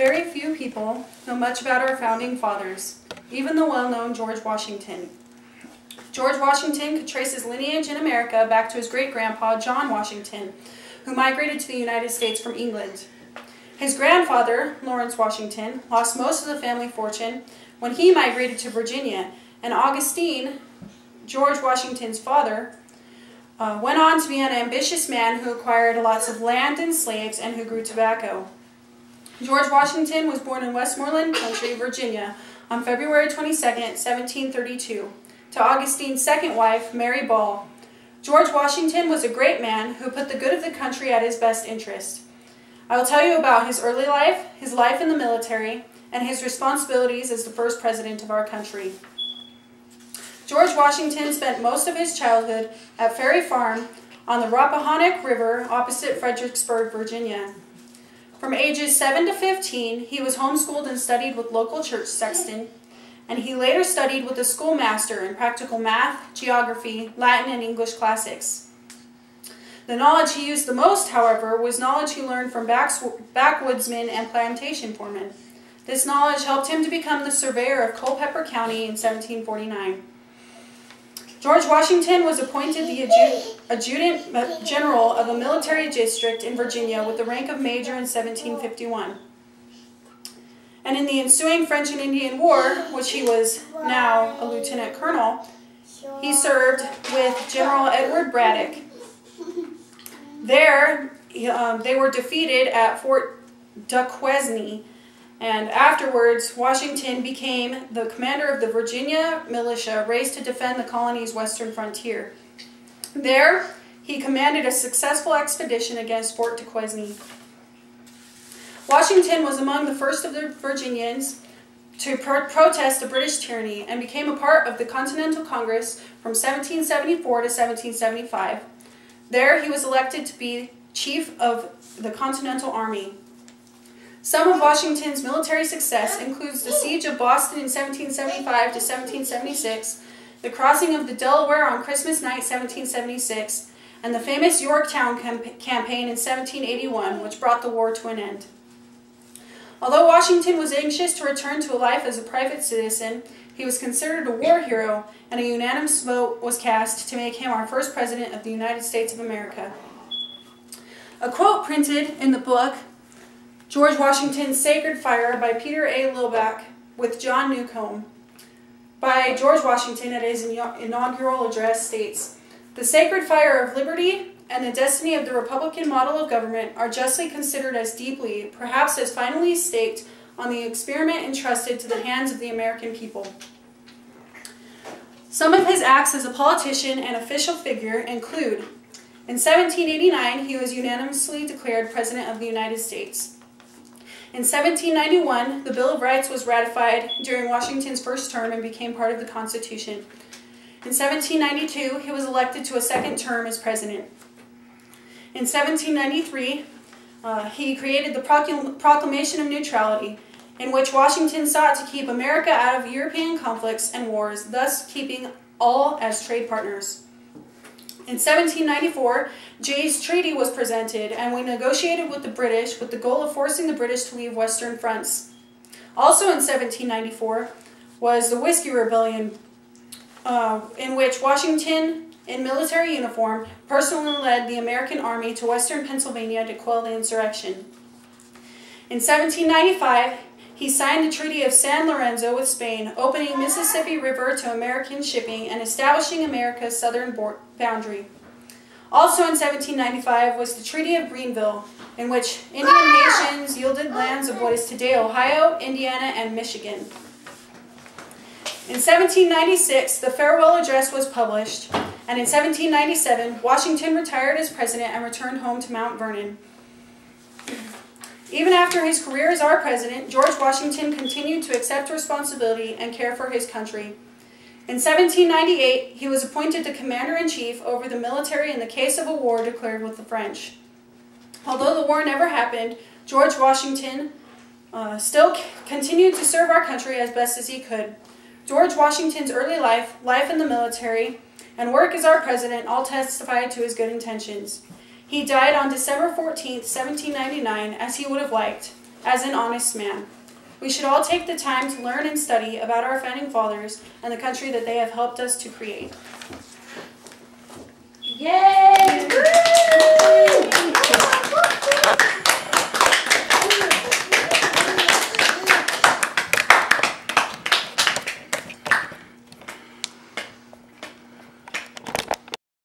Very few people know much about our founding fathers, even the well-known George Washington. George Washington could trace his lineage in America back to his great-grandpa, John Washington, who migrated to the United States from England. His grandfather, Lawrence Washington, lost most of the family fortune when he migrated to Virginia, and Augustine, George Washington's father, went on to be an ambitious man who acquired lots of land and slaves and who grew tobacco. George Washington was born in Westmoreland Country, Virginia, on February 22, 1732, to Augustine's second wife, Mary Ball. George Washington was a great man who put the good of the country at his best interest. I will tell you about his early life, his life in the military, and his responsibilities as the first president of our country. George Washington spent most of his childhood at Ferry Farm on the Rappahannock River opposite Fredericksburg, Virginia. From ages 7 to 15, he was homeschooled and studied with local church sexton, and he later studied with a schoolmaster in practical math, geography, Latin, and English classics. The knowledge he used the most, however, was knowledge he learned from backwoodsmen and plantation foremen. This knowledge helped him to become the surveyor of Culpeper County in 1749. George Washington was appointed the adjutant general of a military district in Virginia with the rank of major in 1751. And in the ensuing French and Indian War, which he was now a lieutenant colonel, he served with General Edward Braddock. There, they were defeated at Fort Duquesne, and afterwards, Washington became the commander of the Virginia militia raised to defend the colony's western frontier. There, he commanded a successful expedition against Fort Duquesne. Washington was among the first of the Virginians to protest the British tyranny and became a part of the Continental Congress from 1774 to 1775. There, he was elected to be chief of the Continental Army. Some of Washington's military success includes the siege of Boston in 1775 to 1776, the crossing of the Delaware on Christmas night 1776, and the famous Yorktown campaign in 1781, which brought the war to an end. Although Washington was anxious to return to a life as a private citizen, he was considered a war hero, and a unanimous vote was cast to make him our first president of the United States of America. A quote printed in the book George Washington's Sacred Fire by Peter A. Lilback with John Newcomb by George Washington at his inaugural address states, "The sacred fire of liberty and the destiny of the Republican model of government are justly considered as deeply, perhaps as finally staked, on the experiment entrusted to the hands of the American people." Some of his acts as a politician and official figure include: in 1789, he was unanimously declared President of the United States. In 1791, the Bill of Rights was ratified during Washington's first term and became part of the Constitution. In 1792, he was elected to a second term as president. In 1793, he created the Proclamation of Neutrality, in which Washington sought to keep America out of European conflicts and wars, thus keeping all as trade partners. In 1794, Jay's Treaty was presented, and we negotiated with the British with the goal of forcing the British to leave Western fronts. Also in 1794 was the Whiskey Rebellion, in which Washington, in military uniform, personally led the American army to Western Pennsylvania to quell the insurrection. In 1795, he signed the Treaty of San Lorenzo with Spain, opening Mississippi River to American shipping and establishing America's southern boundary. Also in 1795 was the Treaty of Greenville, in which Indian nations yielded lands of what is today Ohio, Indiana, and Michigan. In 1796, the farewell address was published, and in 1797, Washington retired as president and returned home to Mount Vernon. Even after his career as our president, George Washington continued to accept responsibility and care for his country. In 1798, he was appointed the commander-in-chief over the military in the case of a war declared with the French. Although the war never happened, George Washington still continued to serve our country as best as he could. George Washington's early life, life in the military, and work as our president all testified to his good intentions. He died on December 14, 1799, as he would have liked, as an honest man. We should all take the time to learn and study about our founding fathers and the country that they have helped us to create. Yay!